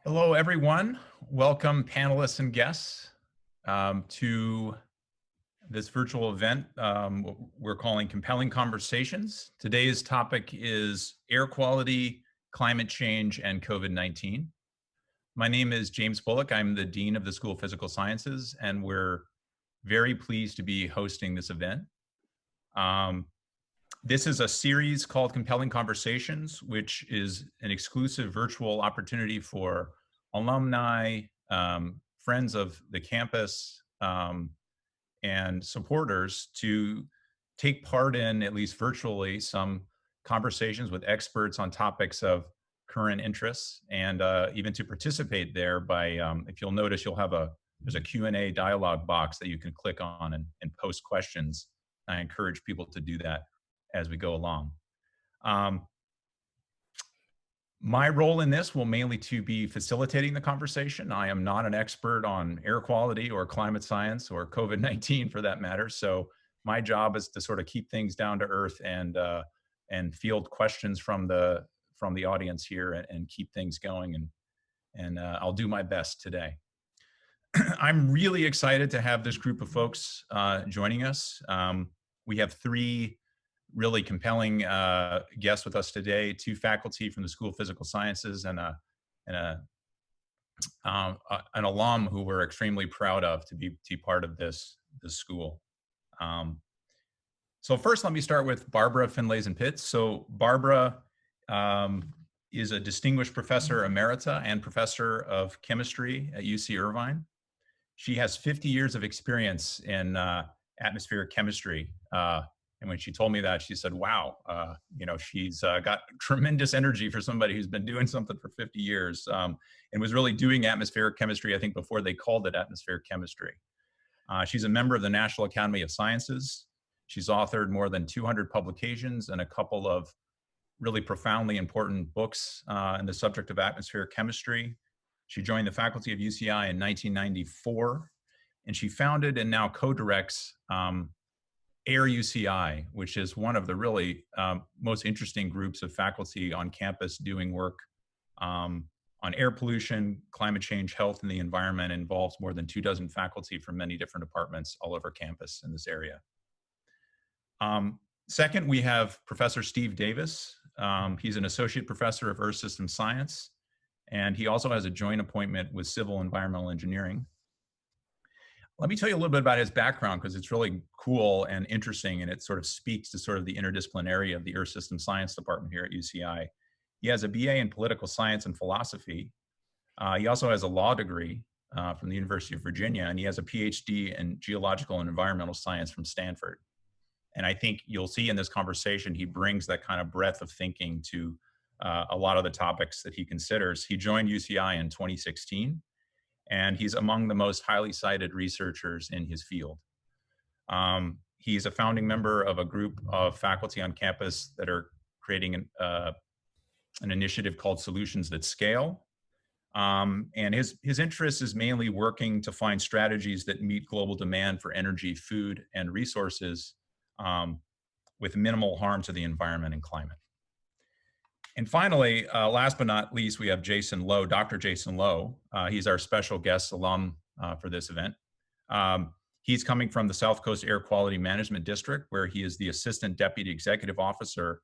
Hello, everyone. Welcome, panelists and guests, to this virtual event what we're calling Compelling Conversations. Today's topic is air quality, climate change, and COVID-19. My name is James Bullock. I'm the Dean of the School of Physical Sciences, and we're very pleased to be hosting this event. This is a series called Compelling Conversations, which is an exclusive virtual opportunity for alumni, friends of the campus, and supporters to take part in, at least virtually, some conversations with experts on topics of current interests, and even to participate there by, if you'll notice, there's a Q&A dialogue box that you can click on and post questions. I encourage people to do that as we go along. My role in this will mainly to be facilitating the conversation. I am not an expert on air quality or climate science or COVID-19 for that matter. So my job is to sort of keep things down to earth and field questions from the audience here and keep things going. And I'll do my best today. I'm really excited to have this group of folks joining us. We have three really compelling guests with us today, two faculty from the School of Physical Sciences and an alum who we're extremely proud of to be part of this school. So first, let me start with Barbara Finlayson-Pitts. So Barbara is a distinguished professor emerita and professor of chemistry at UC Irvine. She has 50 years of experience in atmospheric chemistry. And when she told me that, she said, wow, she's got tremendous energy for somebody who's been doing something for 50 years and was really doing atmospheric chemistry, I think, before they called it atmospheric chemistry. She's a member of the National Academy of Sciences. She's authored more than 200 publications and a couple of really profoundly important books in the subject of atmospheric chemistry. She joined the faculty of UCI in 1994, and she founded and now co-directs AirUCI, which is one of the really most interesting groups of faculty on campus doing work on air pollution, climate change, health, and the environment. It involves more than 24 faculty from many different departments all over campus in this area. Second, we have Professor Steve Davis. He's an associate professor of Earth System Science, and he also has a joint appointment with Civil Environmental Engineering. Let me tell you a little bit about his background because it's really cool and interesting, and it sort of speaks to sort of the interdisciplinarity of the Earth System Science Department here at UCI. He has a BA in political science and philosophy. He also has a law degree from the University of Virginia, and he has a PhD in geological and environmental science from Stanford. And I think you'll see in this conversation, he brings that kind of breadth of thinking to a lot of the topics that he considers. He joined UCI in 2016. And he's among the most highly cited researchers in his field. He's a founding member of a group of faculty on campus that are creating an initiative called Solutions That Scale. And his interest is mainly working to find strategies that meet global demand for energy, food, and resources with minimal harm to the environment and climate. And finally, last but not least, we have Jason Lowe, Dr. Jason Lowe. He's our special guest alum for this event. He's coming from the South Coast Air Quality Management District, where he is the Assistant Deputy Executive Officer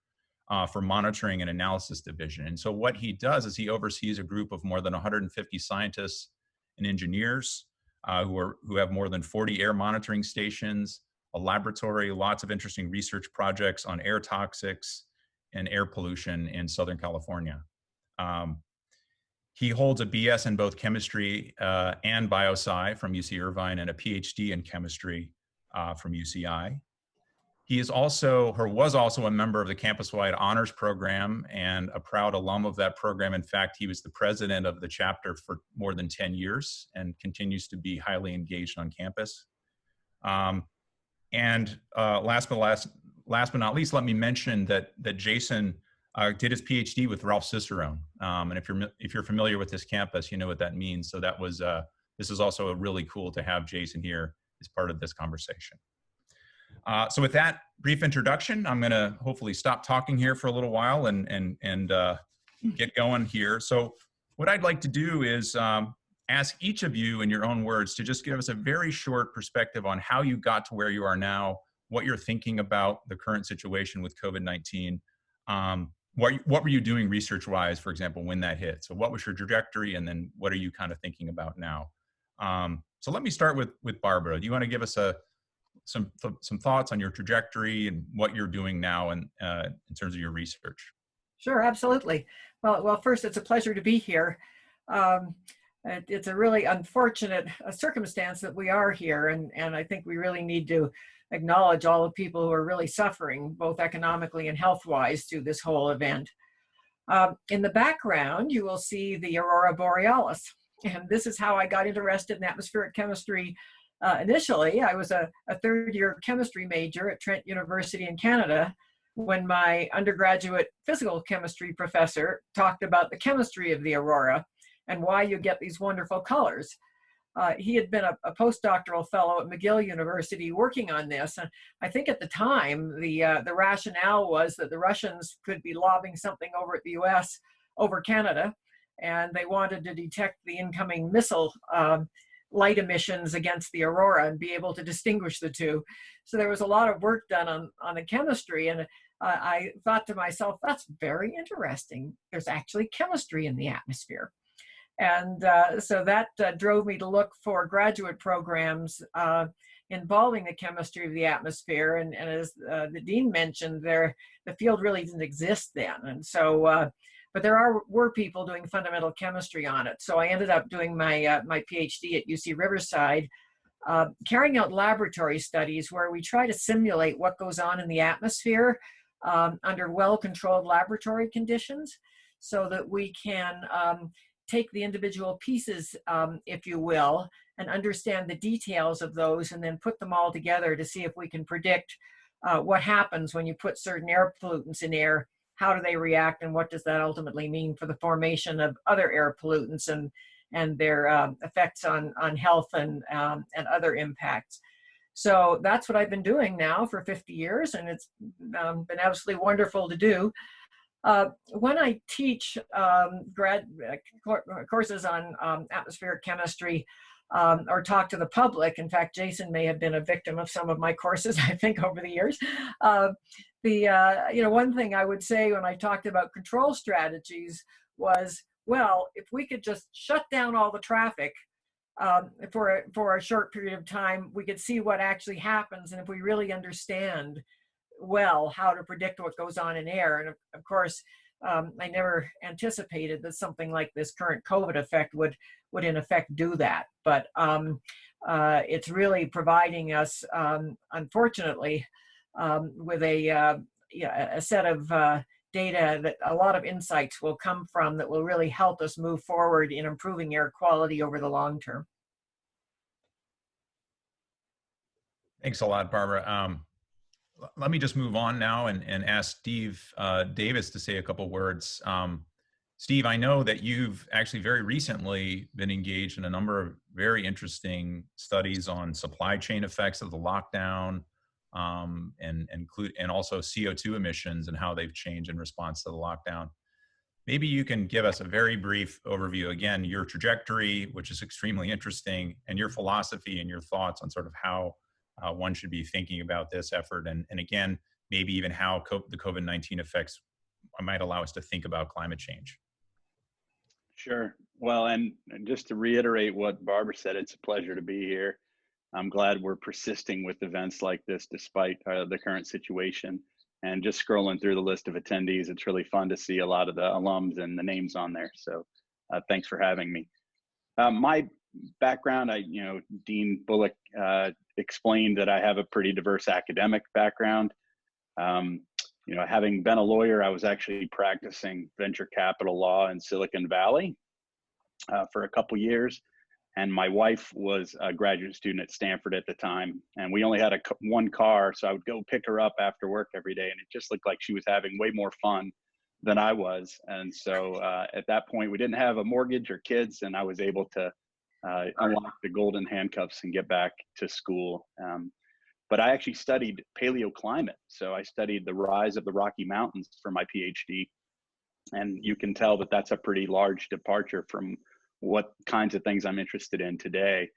for Monitoring and Analysis Division. And so what he does is he oversees a group of more than 150 scientists and engineers who have more than 40 air monitoring stations, a laboratory, lots of interesting research projects on air toxics and air pollution in Southern California. He holds a BS in both chemistry and biosci from UC Irvine and a PhD in chemistry from UCI. He is also, or was also, a member of the campus-wide honors program and a proud alum of that program. In fact, he was the president of the chapter for more than 10 years and continues to be highly engaged on campus. And last but not least, let me mention that Jason did his PhD with Ralph Cicerone. And if you're familiar with this campus, you know what that means. So that was this is also really cool to have Jason here as part of this conversation. So with that brief introduction, I'm going to hopefully stop talking here for a little while and get going here. So what I'd like to do is ask each of you in your own words to just give us a very short perspective on how you got to where you are now, what you're thinking about the current situation with COVID-19. What were you doing research-wise, for example, when that hit? So what was your trajectory, and then what are you kind of thinking about now? So let me start with Barbara. Do you want to give us some thoughts on your trajectory and what you're doing now in terms of your research? Sure, absolutely. Well, first, it's a pleasure to be here. It's a really unfortunate circumstance that we are here, and I think we really need to acknowledge all the people who are really suffering, both economically and health-wise, through this whole event. In the background, you will see the aurora borealis, and this is how I got interested in atmospheric chemistry. Initially, I was a third-year chemistry major at Trent University in Canada, when my undergraduate physical chemistry professor talked about the chemistry of the aurora and why you get these wonderful colors. He had been a postdoctoral fellow at McGill University working on this. And I think at the time, the rationale was that the Russians could be lobbing something over at the US over Canada, and they wanted to detect the incoming missile light emissions against the aurora and be able to distinguish the two. So there was a lot of work done on the chemistry, and I thought to myself, that's very interesting. There's actually chemistry in the atmosphere. And so that drove me to look for graduate programs involving the chemistry of the atmosphere. And as the dean mentioned, the field really didn't exist then. And so, but there were people doing fundamental chemistry on it. So I ended up doing my PhD at UC Riverside, carrying out laboratory studies where we try to simulate what goes on in the atmosphere under well-controlled laboratory conditions, so that we can take the individual pieces, if you will, and understand the details of those, and then put them all together to see if we can predict what happens when you put certain air pollutants in air. How do they react, and what does that ultimately mean for the formation of other air pollutants and their effects on health and other impacts. So that's what I've been doing now for 50 years, and it's been absolutely wonderful to do. When I teach courses on atmospheric chemistry or talk to the public, in fact, Jason may have been a victim of some of my courses, I think, over the years. One thing I would say when I talked about control strategies was, well, if we could just shut down all the traffic for a short period of time, we could see what actually happens, and if we really understand well how to predict what goes on in air. And of course, I never anticipated that something like this current COVID effect would in effect do that. But it's really providing us, unfortunately, with a set of data that a lot of insights will come from that will really help us move forward in improving air quality over the long term. Thanks a lot, Barbara. Let me just move on now and ask Steve Davis to say a couple words. Steve, I know that you've actually very recently been engaged in a number of very interesting studies on supply chain effects of the lockdown, and also CO2 emissions and how they've changed in response to the lockdown. Maybe you can give us a very brief overview, again, your trajectory, which is extremely interesting, and your philosophy and your thoughts on sort of how one should be thinking about this effort, and again, maybe even how the COVID-19 effects might allow us to think about climate change. Sure. Well, and just to reiterate what Barbara said, it's a pleasure to be here. I'm glad we're persisting with events like this despite the current situation. And just scrolling through the list of attendees, it's really fun to see a lot of the alums and the names on there. So thanks for having me. My background, Dean Bullock explained that I have a pretty diverse academic background. Having been a lawyer, I was actually practicing venture capital law in Silicon Valley for a couple years. And my wife was a graduate student at Stanford at the time. And we only had one car, so I would go pick her up after work every day. And it just looked like she was having way more fun than I was. And so at that point, we didn't have a mortgage or kids, and I was able to unlock the golden handcuffs and get back to school. But I actually studied paleoclimate. So I studied the rise of the Rocky Mountains for my PhD. And you can tell that that's a pretty large departure from what kinds of things I'm interested in today.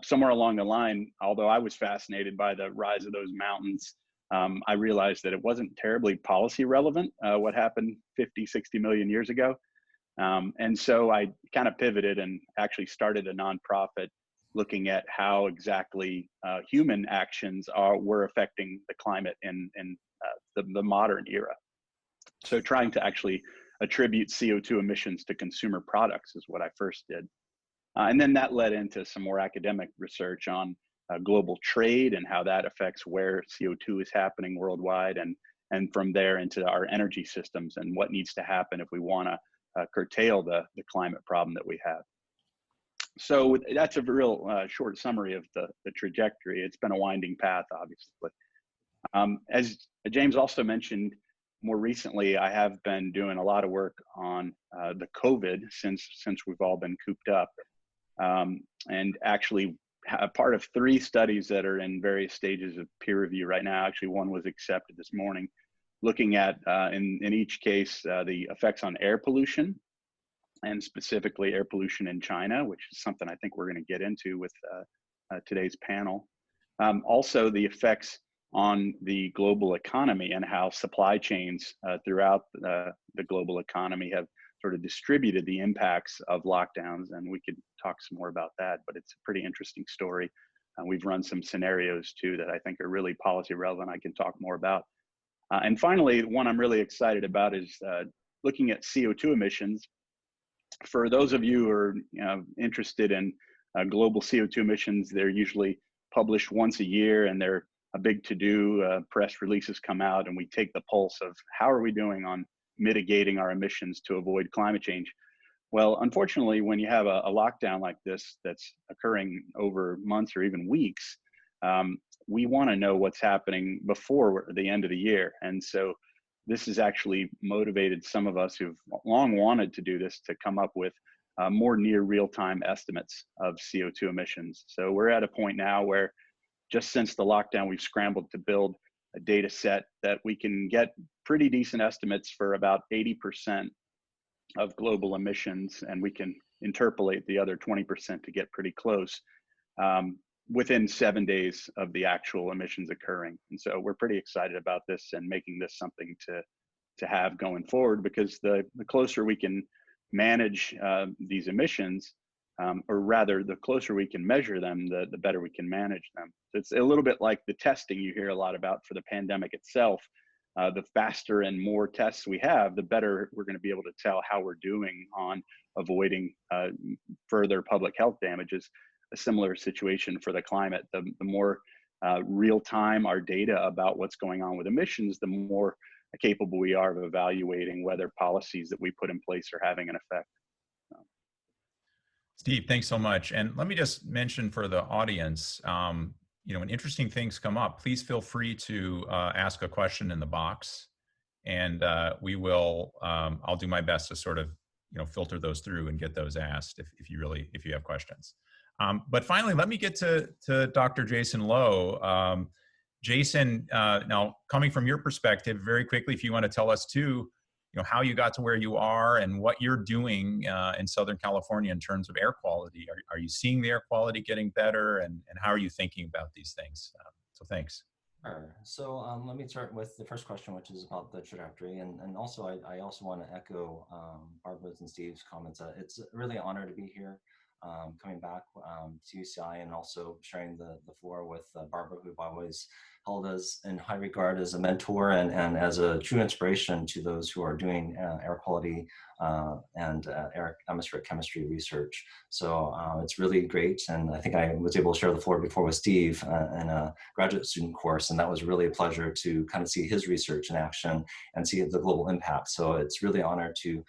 Somewhere along the line, although I was fascinated by the rise of those mountains, I realized that it wasn't terribly policy relevant, what happened 50, 60 million years ago. And so I kind of pivoted and actually started a nonprofit looking at how exactly human actions were affecting the climate in the modern era. So trying to actually attribute CO2 emissions to consumer products is what I first did. And then that led into some more academic research on global trade and how that affects where CO2 is happening worldwide, and from there into our energy systems and what needs to happen if we want to curtail the climate problem that we have. So that's a real short summary of the trajectory. It's been a winding path, obviously. As James also mentioned, more recently, I have been doing a lot of work on the COVID since we've all been cooped up. And actually a part of 3 studies that are in various stages of peer review right now. Actually, one was accepted this morning, looking at, in each case, the effects on air pollution, and specifically air pollution in China, which is something I think we're going to get into with today's panel. Also, the effects on the global economy and how supply chains throughout the global economy have sort of distributed the impacts of lockdowns, and we could talk some more about that, but it's a pretty interesting story. We've run some scenarios too that I think are really policy relevant I can talk more about. And finally, one I'm really excited about is looking at CO2 emissions. For those of you who are interested in global CO2 emissions, they're usually published once a year, and they're a big to-do. Press releases come out, and we take the pulse of how are we doing on mitigating our emissions to avoid climate change. Well, unfortunately, when you have a lockdown like this that's occurring over months or even weeks, we want to know what's happening before the end of the year. And so this has actually motivated some of us who've long wanted to do this to come up with more near real-time estimates of CO2 emissions. So we're at a point now where just since the lockdown, we've scrambled to build a data set that we can get pretty decent estimates for about 80% of global emissions, and we can interpolate the other 20% to get pretty close within 7 days of the actual emissions occurring. And so we're pretty excited about this and making this something to have going forward, because the closer we can manage these emissions, or rather the closer we can measure them, the better we can manage them. So it's a little bit like the testing you hear a lot about for the pandemic itself. The faster and more tests we have, the better we're going to be able to tell how we're doing on avoiding further public health damages. A similar situation for the climate. The more real time our data about what's going on with emissions, the more capable we are of evaluating whether policies that we put in place are having an effect. Steve, thanks so much. And let me just mention for the audience, when interesting things come up, please feel free to ask a question in the box, and we will. I'll do my best to sort of filter those through and get those asked if you have questions. But finally, let me get to Dr. Jason Lowe. Jason, now coming from your perspective, very quickly, if you want to tell us too, how you got to where you are and what you're doing in Southern California in terms of air quality. Are you seeing the air quality getting better, and how are you thinking about these things? So thanks. Sure. So let me start with the first question, which is about the trajectory. And also, I also want to echo Barbara's and Steve's comments. It's really an honor to be here, coming back to UCI, and also sharing the floor with Barbara, who I've always held as in high regard as a mentor and as a true inspiration to those who are doing air quality and atmospheric chemistry research. So it's really great. And I think I was able to share the floor before with Steve in a graduate student course. And that was really a pleasure to kind of see his research in action and see the global impact. So it's really an honor to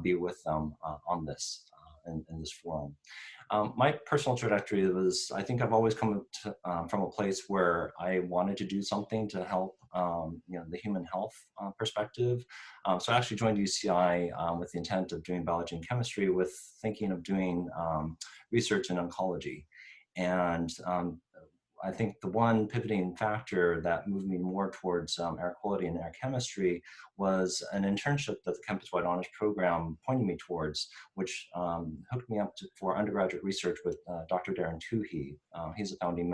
be with them on this. In this forum. My personal trajectory was, I think I've always come to, from a place where I wanted to do something to help the human health perspective. So I actually joined UCI with the intent of doing biology and chemistry, with thinking of doing research in oncology. And I think the one pivoting factor that moved me more towards air quality and air chemistry was an internship that the campus-wide honors program pointed me towards, which hooked me up for undergraduate research with Dr. Darren Toohey. He's a founding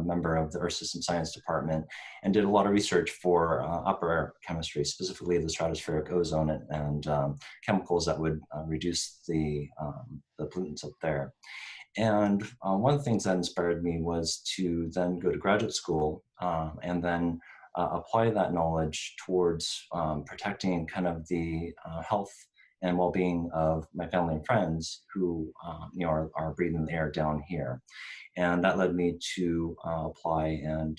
member of the Earth System Science Department and did a lot of research for upper air chemistry, specifically the stratospheric ozone and chemicals that would reduce the pollutants up there. And one of the things that inspired me was to then go to graduate school and then apply that knowledge towards protecting kind of the health and well-being of my family and friends who are breathing the air down here. And that led me to apply and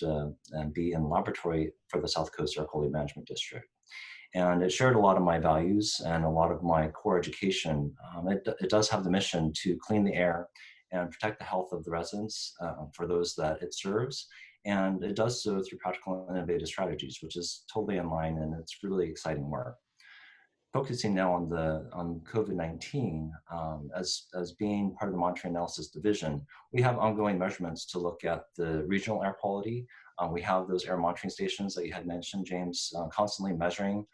be in the laboratory for the South Coast Air Quality Management District. And it shared a lot of my values and a lot of my core education. It does have the mission to clean the air and protect the health of the residents for those that it serves. And it does so through practical and innovative strategies, which is totally in line, and it's really exciting work. Focusing now on COVID-19, as being part of the Monitoring Analysis Division, we have ongoing measurements to look at the regional air quality. We have those air monitoring stations that you had mentioned, James, constantly measuring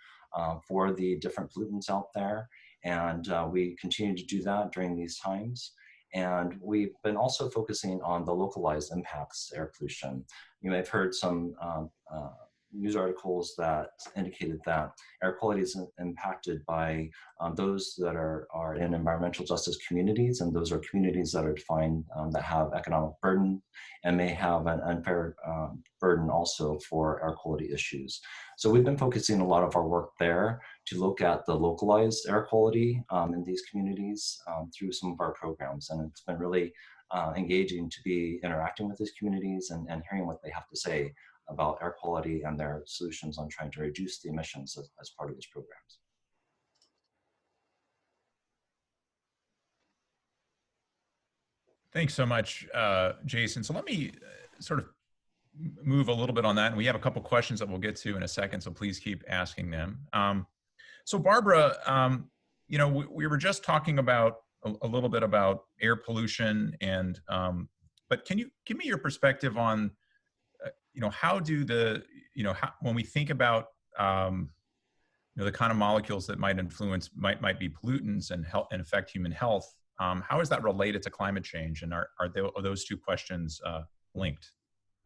for the different pollutants out there. And we continue to do that during these times. And we've been also focusing on the localized impacts to air pollution. You may have heard some news articles that indicated that air quality is impacted by those that are in environmental justice communities, and those are communities that are defined that have economic burden and may have an unfair burden also for air quality issues. So we've been focusing a lot of our work there to look at the localized air quality in these communities through some of our programs. And it's been really engaging to be interacting with these communities and hearing what they have to say about air quality and their solutions on trying to reduce the emissions as part of these programs. Thanks so much, Jason. So let me sort of move a little bit on that. And we have a couple questions that we'll get to in a second, so please keep asking them. So Barbara, we were just talking about a little bit about air pollution, and but can you give me your perspective on how do when we think about the kind of molecules that might influence might be pollutants and affect human health, how is that related to climate change, and are those two questions linked?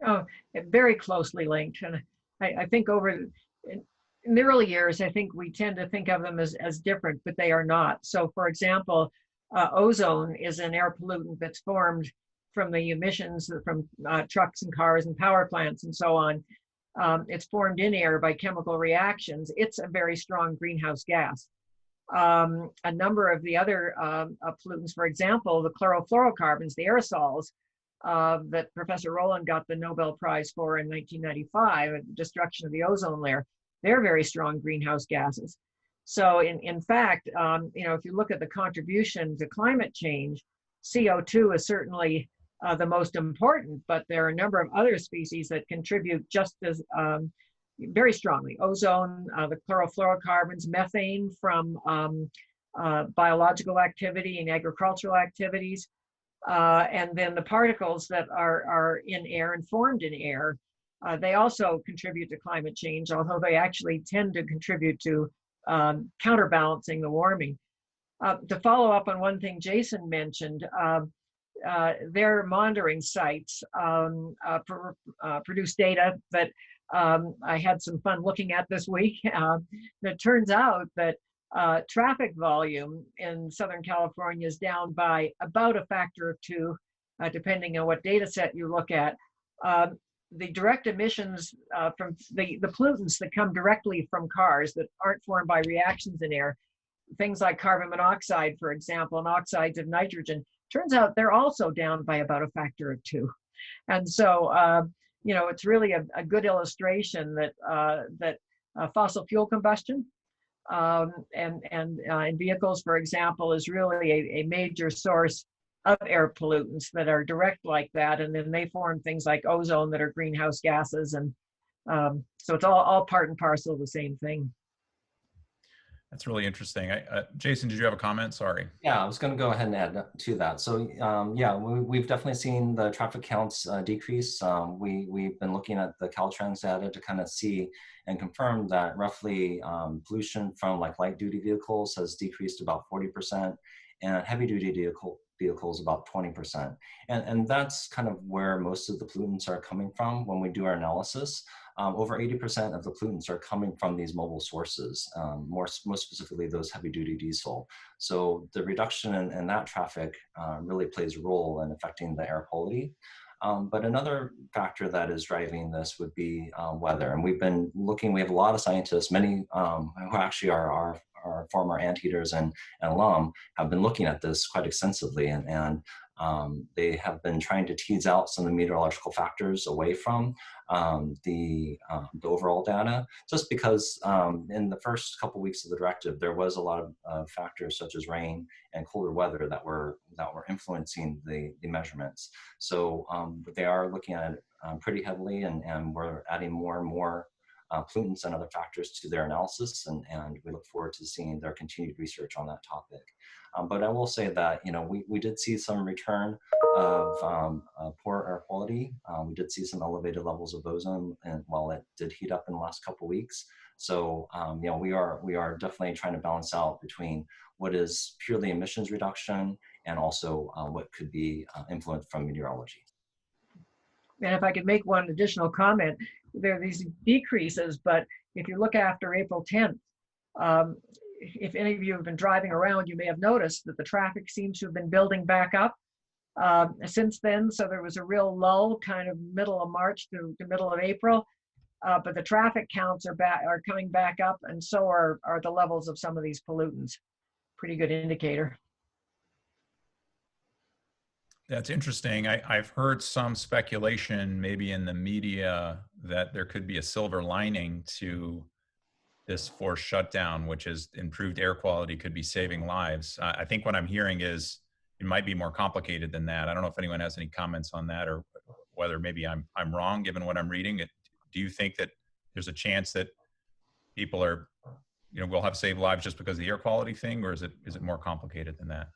Oh, very closely linked. And I think in the early years, I think we tend to think of them as different, but they are not. So for example, ozone is an air pollutant that's formed from the emissions from trucks and cars and power plants and so on. It's formed in air by chemical reactions. It's a very strong greenhouse gas. A number of the other pollutants, for example, the chlorofluorocarbons, the aerosols, that Professor Rowland got the Nobel Prize for in 1995, the destruction of the ozone layer, they're very strong greenhouse gases. So in fact, if you look at the contribution to climate change, CO2 is certainly the most important, but there are a number of other species that contribute just as very strongly. Ozone, the chlorofluorocarbons, methane from biological activity and agricultural activities, and then the particles that are in air and formed in air. They also contribute to climate change, although they actually tend to contribute to counterbalancing the warming. To follow up on one thing Jason mentioned, their monitoring sites produce data that I had some fun looking at this week. It turns out that traffic volume in Southern California is down by about a factor of 2, depending on what data set you look at. The direct emissions from the pollutants that come directly from cars that aren't formed by reactions in air, things like carbon monoxide, for example, and oxides of nitrogen, turns out they're also down by about a factor of 2. And so, it's really a good illustration that fossil fuel combustion and vehicles, for example, is really a major source of air pollutants that are direct like that, and then they form things like ozone that are greenhouse gases, and so it's all part and parcel of the same thing. That's really interesting. Jason, did you have a comment? Sorry. Yeah, I was going to go ahead and add to that. So yeah, we've definitely seen the traffic counts decrease. We've been looking at the Caltrans data to kind of see and confirm that roughly pollution from like light duty vehicles has decreased about 40%, and heavy duty vehicles about 20%. And that's kind of where most of the pollutants are coming from when we do our analysis. Over 80% of the pollutants are coming from these mobile sources, most specifically those heavy duty diesel. So the reduction in that traffic really plays a role in affecting the air quality. But another factor that is driving this would be weather. And we've been looking, we have a lot of scientists, many who actually are our former anteaters and alum have been looking at this quite extensively. And they have been trying to tease out some of the meteorological factors away from the overall data, just because in the first couple of weeks of the directive, there was a lot of factors such as rain and colder weather that were influencing the measurements. So they are looking at it pretty heavily, and we're adding more and more pollutants and other factors to their analysis, and we look forward to seeing their continued research on that topic. But I will say that, you know, we did see some return of poor air quality. We did see some elevated levels of ozone, and while it did heat up in the last couple of weeks. So, you know, we are definitely trying to balance out between what is purely emissions reduction and also what could be influenced from meteorology. And if I could make one additional comment, there are these decreases, but if you look after April 10th, if any of you have been driving around, you may have noticed that the traffic seems to have been building back up since then. So there was a real lull kind of middle of March to the middle of April, but the traffic counts are coming back up, and so are the levels of some of these pollutants. Pretty good indicator. That's interesting. I've heard some speculation, maybe in the media, that there could be a silver lining to this forced shutdown, which is improved air quality could be saving lives. I think what I'm hearing is it might be more complicated than that. I don't know if anyone has any comments on that, or whether maybe I'm wrong given what I'm reading. Do you think that there's a chance that people are, you know, will have saved lives just because of the air quality thing, or is it more complicated than that?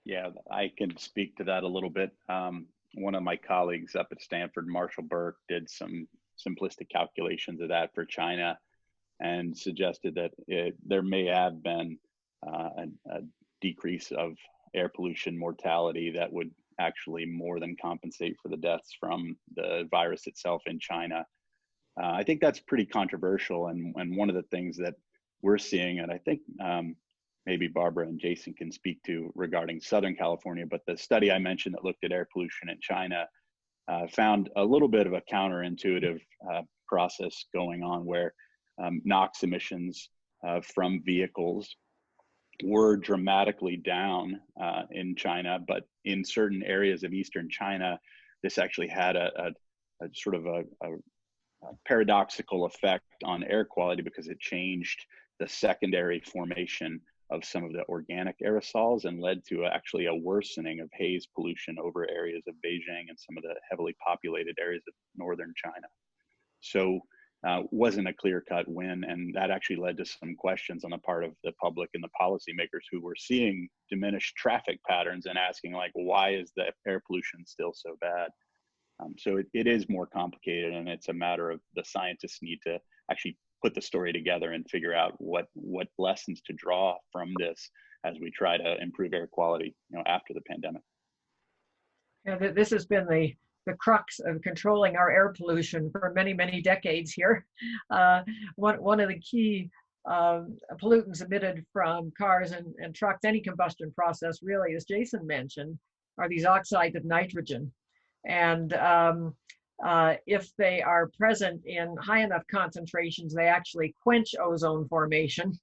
Yeah, I can speak to that a little bit. One of my colleagues up at Stanford, Marshall Burke, did some simplistic calculations of that for China and suggested that there may have been a decrease of air pollution mortality that would actually more than compensate for the deaths from the virus itself in China. I think that's pretty controversial, and one of the things that we're seeing, and I think maybe Barbara and Jason can speak to regarding Southern California, but the study I mentioned that looked at air pollution in China found a little bit of a counterintuitive process going on where NOx emissions from vehicles were dramatically down in China, but in certain areas of Eastern China, this actually had a sort of a paradoxical effect on air quality because it changed the secondary formation of some of the organic aerosols and led to actually a worsening of haze pollution over areas of Beijing and some of the heavily populated areas of northern China. So wasn't a clear-cut win, and that actually led to some questions on the part of the public and the policymakers who were seeing diminished traffic patterns and asking, like, why is the air pollution still so bad? So it is more complicated, and it's a matter of the scientists need to actually put the story together and figure out what lessons to draw from this as we try to improve air quality, you know, after the pandemic. Yeah, this has been the crux of controlling our air pollution for many, many decades here. One of the key pollutants emitted from cars and trucks, any combustion process really, as Jason mentioned, are these oxides of nitrogen. And if they are present in high enough concentrations, they actually quench ozone formation,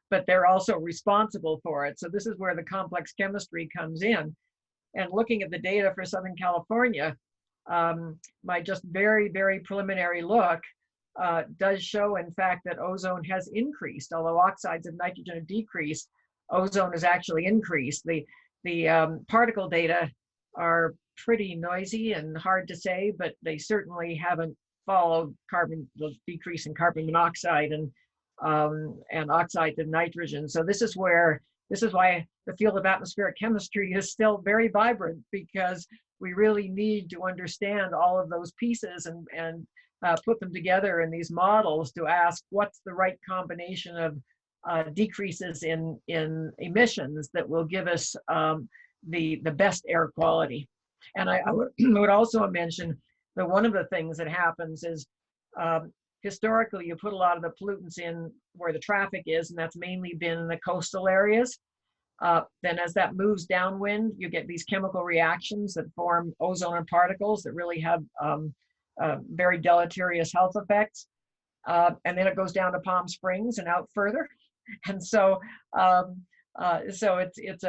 but they're also responsible for it. So this is where the complex chemistry comes in. And looking at the data for Southern California, my just very, very preliminary look does show, in fact, that ozone has increased. Although oxides of nitrogen have decreased, ozone has actually increased. The particle data are pretty noisy and hard to say, but they certainly haven't followed the decrease in carbon monoxide and and oxides of nitrogen. So this is why the field of atmospheric chemistry is still very vibrant, because we really need to understand all of those pieces and put them together in these models to ask what's the right combination of decreases in emissions that will give us the best air quality. And I would also mention that one of the things that happens is historically you put a lot of the pollutants in where the traffic is, and that's mainly been in the coastal areas. Then as that moves downwind, you get these chemical reactions that form ozone particles that really have very deleterious health effects. And then it goes down to Palm Springs and out further. And so it's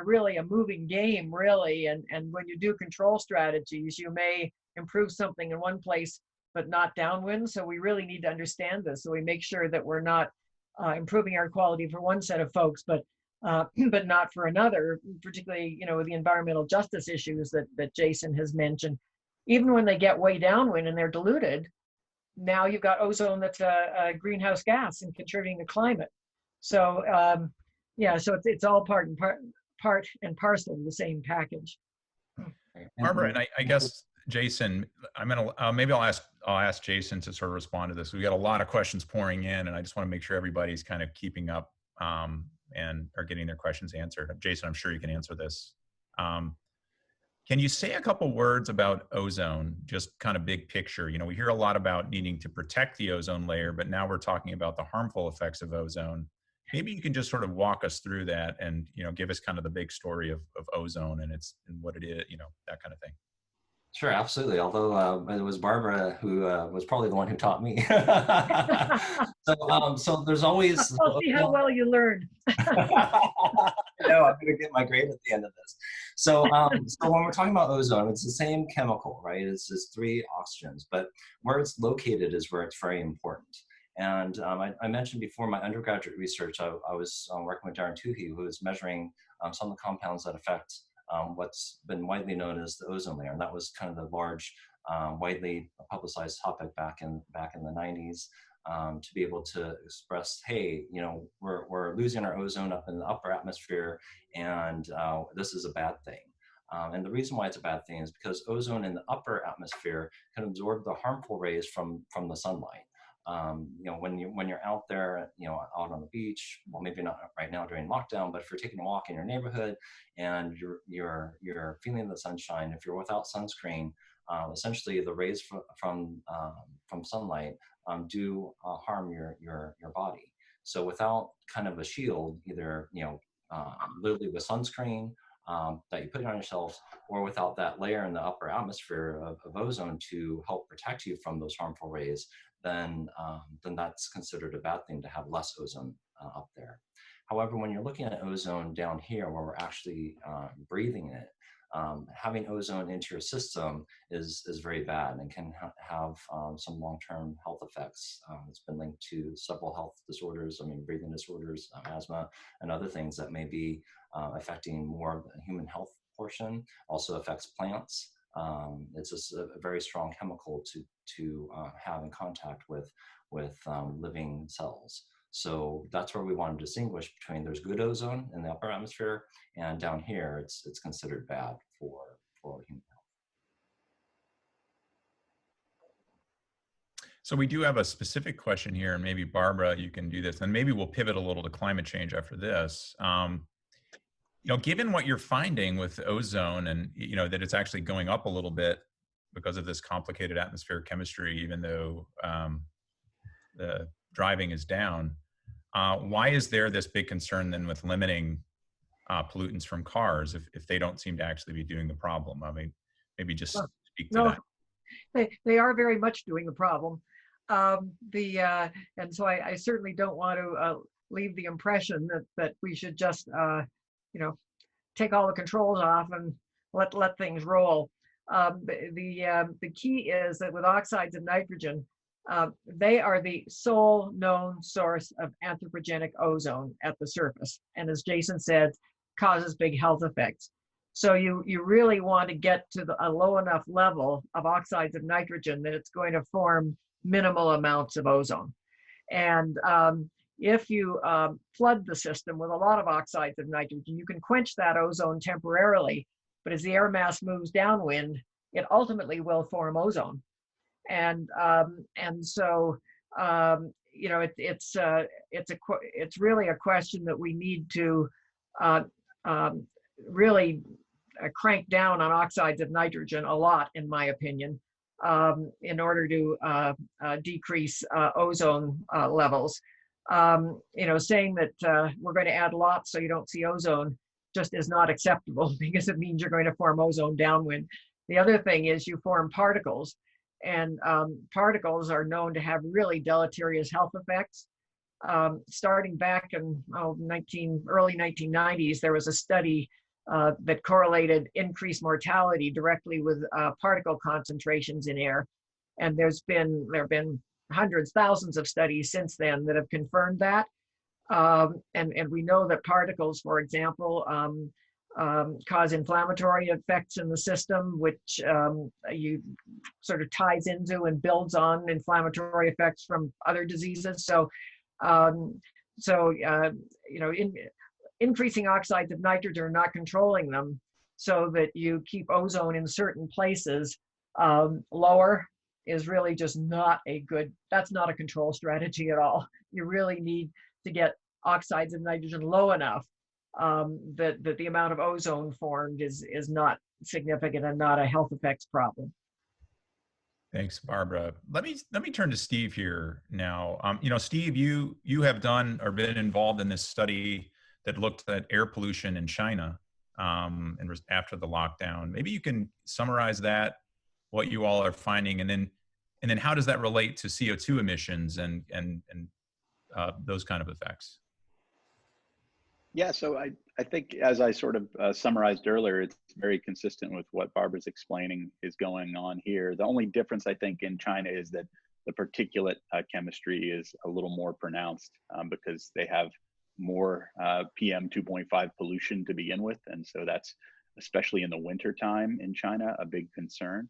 really a moving game, really. And when you do control strategies, you may improve something in one place, but not downwind. So we really need to understand this. So we make sure that we're not improving air quality for one set of folks, but not for another, particularly, with the environmental justice issues that Jason has mentioned. Even when they get way downwind and they're diluted, now you've got ozone that's a greenhouse gas and contributing to climate. So so it's all part and parcel of the same package. Barbara, and I guess Jason, maybe I'll ask Jason to sort of respond to this. We've got a lot of questions pouring in, and I just want to make sure everybody's kind of keeping up and are getting their questions answered. Jason, I'm sure you can answer this. Can you say a couple words about ozone, just kind of big picture? We hear a lot about needing to protect the ozone layer, but now we're talking about the harmful effects of ozone. Maybe you can just sort of walk us through that and, give us kind of the big story of ozone and what it is, that kind of thing. Sure, absolutely. Although it was Barbara who was probably the one who taught me. So there's always. I'll see how well you learned. No, I'm going to get my grade at the end of this. So when we're talking about ozone, it's the same chemical, right? It's just 3 oxygens, but where it's located is where it's very important. And I mentioned before my undergraduate research, I was working with Darren Toohey, who is measuring some of the compounds that affect what's been widely known as the ozone layer. And that was kind of the large, widely publicized topic back in the 90s, to be able to express, hey, we're losing our ozone up in the upper atmosphere, and this is a bad thing. And the reason why it's a bad thing is because ozone in the upper atmosphere can absorb the harmful rays from the sunlight. When you're out there, out on the beach, well, maybe not right now during lockdown, but if you're taking a walk in your neighborhood and you're feeling the sunshine, if you're without sunscreen, essentially the rays from sunlight do harm your body. So without kind of a shield, either literally with sunscreen that you put on yourself, or without that layer in the upper atmosphere of ozone to help protect you from those harmful rays, then that's considered a bad thing to have less ozone up there. However, when you're looking at ozone down here, where we're actually breathing it, having ozone into your system is very bad and can have some long-term health effects. It's been linked to several health disorders, breathing disorders, asthma, and other things that may be affecting more of the human health portion. Also affects plants. It's just a very strong chemical to have in contact with living cells. So that's where we want to distinguish between there's good ozone in the upper atmosphere, and down here it's considered bad for human health. So we do have a specific question here, and maybe Barbara, you can do this, and maybe we'll pivot a little to climate change after this. Given what you're finding with ozone, and that it's actually going up a little bit because of this complicated atmospheric chemistry, even though the driving is down, why is there this big concern then with limiting pollutants from cars if they don't seem to actually be doing the problem? Maybe just speak to that. They are very much doing the problem. And so I certainly don't want to leave the impression that we should just take all the controls off and let things roll. The key is that with oxides of nitrogen, they are the sole known source of anthropogenic ozone at the surface, and as Jason said, causes big health effects. So you really want to get to a low enough level of oxides of nitrogen that it's going to form minimal amounts of ozone. And if you flood the system with a lot of oxides of nitrogen, you can quench that ozone temporarily, but as the air mass moves downwind, it ultimately will form ozone. And so you know, it's really a question that we need to really crank down on oxides of nitrogen a lot, in my opinion, in order to decrease ozone levels. You know, saying that we're going to add lots so you don't see ozone just is not acceptable, because it means you're going to form ozone downwind. The other thing is you form particles, and particles are known to have really deleterious health effects. Starting back in early 1990s, there was a study that correlated increased mortality directly with particle concentrations in air. And there have been hundreds, thousands of studies since then that have confirmed that. And we know that particles, for example, cause inflammatory effects in the system, which you sort of ties into and builds on inflammatory effects from other diseases. So, you know, increasing oxides of nitrogen or not controlling them so that you keep ozone in certain places lower is really just not that's not a control strategy at all. You really need to get oxides of nitrogen low enough that the amount of ozone formed is not significant and not a health effects problem. Thanks, Barbara. Let me turn to Steve here now. You know, Steve, you have done or been involved in this study that looked at air pollution in China and after the lockdown. Maybe you can summarize that, what you all are finding, and then how does that relate to CO2 emissions and those kind of effects? Yeah, so I think, as I sort of summarized earlier, it's very consistent with what Barbara's explaining is going on here. The only difference, I think, in China is that the particulate chemistry is a little more pronounced because they have more PM 2.5 pollution to begin with. And so that's, especially in the winter time in China, a big concern.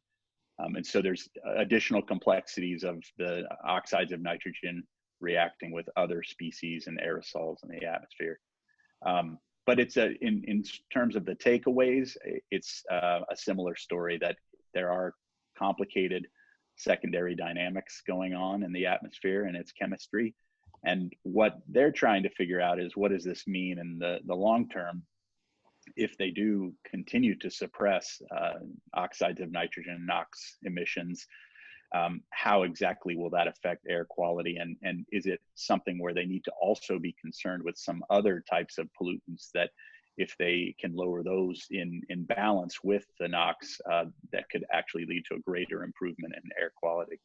And so there's additional complexities of the oxides of nitrogen reacting with other species and aerosols in the atmosphere. But it's in terms of the takeaways, it's a similar story, that there are complicated secondary dynamics going on in the atmosphere and its chemistry. And what they're trying to figure out is, what does this mean in the long term if they do continue to suppress oxides of nitrogen, NOx emissions? How exactly will that affect air quality? And is it something where they need to also be concerned with some other types of pollutants that, if they can lower those in balance with the NOx, that could actually lead to a greater improvement in air quality?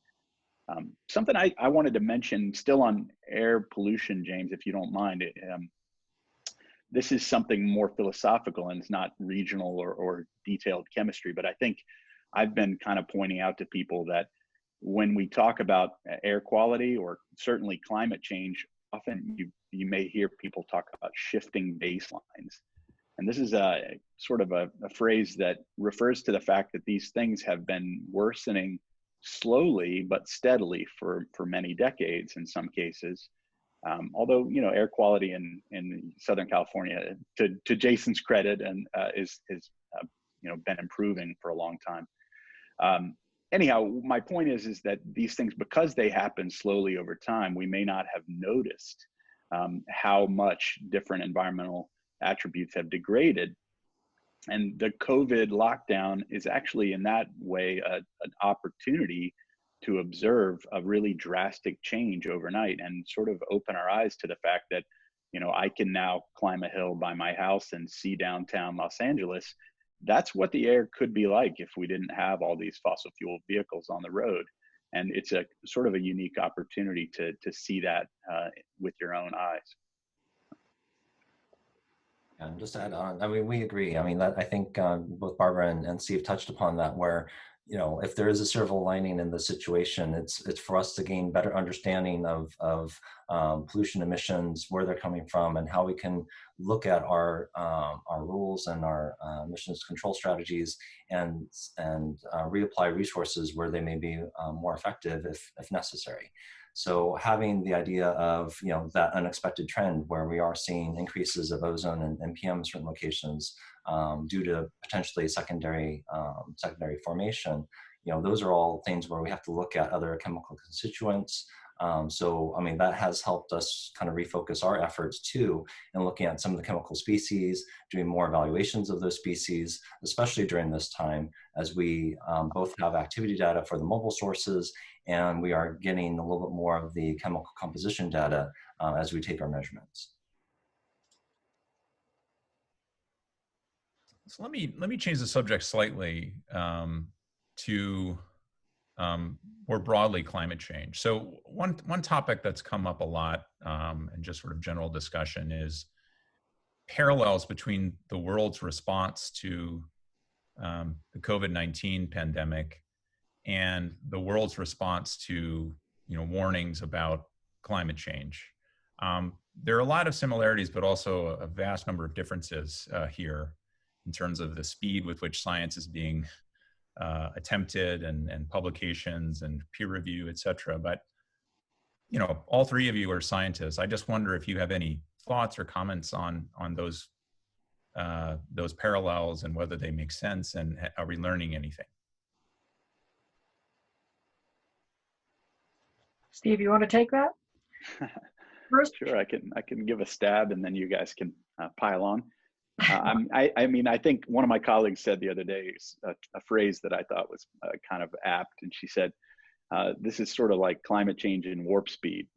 Something I wanted to mention still on air pollution, James, if you don't mind, this is something more philosophical, and it's not regional or detailed chemistry, but I think I've been kind of pointing out to people that when we talk about air quality, or certainly climate change, often you may hear people talk about shifting baselines. And this is a sort of a phrase that refers to the fact that these things have been worsening slowly but steadily for many decades in some cases. Although, you know, air quality in Southern California, to Jason's credit, and is you know, been improving for a long time. Anyhow, my point is that these things, because they happen slowly over time, we may not have noticed how much different environmental attributes have degraded. And the COVID lockdown is actually, in that way, an opportunity to observe a really drastic change overnight, and sort of open our eyes to the fact that, you know, I can now climb a hill by my house and see downtown Los Angeles. That's what the air could be like if we didn't have all these fossil fuel vehicles on the road. And it's a sort of a unique opportunity to see that with your own eyes. And just to add on, I mean, we agree. I mean, I think both Barbara and Steve touched upon that, where you know, if there is a silver lining in the situation, it's for us to gain better understanding of pollution emissions, where they're coming from, and how we can look at our rules and our emissions control strategies and reapply resources where they may be more effective if necessary. So having the idea of, you know, that unexpected trend where we are seeing increases of ozone and PM in certain locations due to potentially secondary formation, you know, those are all things where we have to look at other chemical constituents. So, I mean, that has helped us kind of refocus our efforts too, in looking at some of the chemical species, doing more evaluations of those species, especially during this time, as we both have activity data for the mobile sources, and we are getting a little bit more of the chemical composition data as we take our measurements. So let me change the subject slightly to more broadly climate change. So one topic that's come up a lot and just sort of general discussion is parallels between the world's response to the COVID-19 pandemic and the world's response to, you know, warnings about climate change. There are a lot of similarities, but also a vast number of differences here in terms of the speed with which science is being attempted and publications and peer review, et cetera. But, you know, all three of you are scientists. I just wonder if you have any thoughts or comments on those parallels and whether they make sense, and are we learning anything? Steve, you want to take that first? Sure, I can give a stab, and then you guys can pile on. I mean, I think one of my colleagues said the other day a phrase that I thought was kind of apt, and she said, "This is sort of like climate change in warp speed."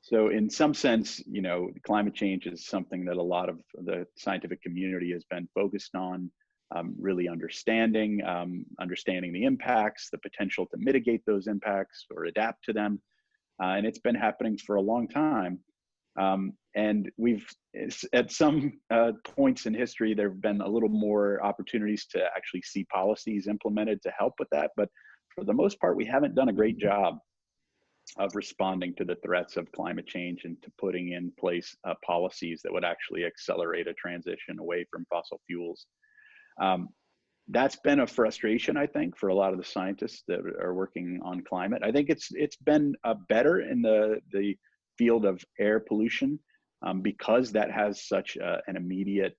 So, in some sense, you know, climate change is something that a lot of the scientific community has been focused on, really understanding the impacts, the potential to mitigate those impacts or adapt to them, and it's been happening for a long time. And we've, at some points in history, there have been a little more opportunities to actually see policies implemented to help with that. But for the most part, we haven't done a great job of responding to the threats of climate change and to putting in place policies that would actually accelerate a transition away from fossil fuels. That's been a frustration, I think, for a lot of the scientists that are working on climate. I think it's been better in the field of air pollution because that has such an immediate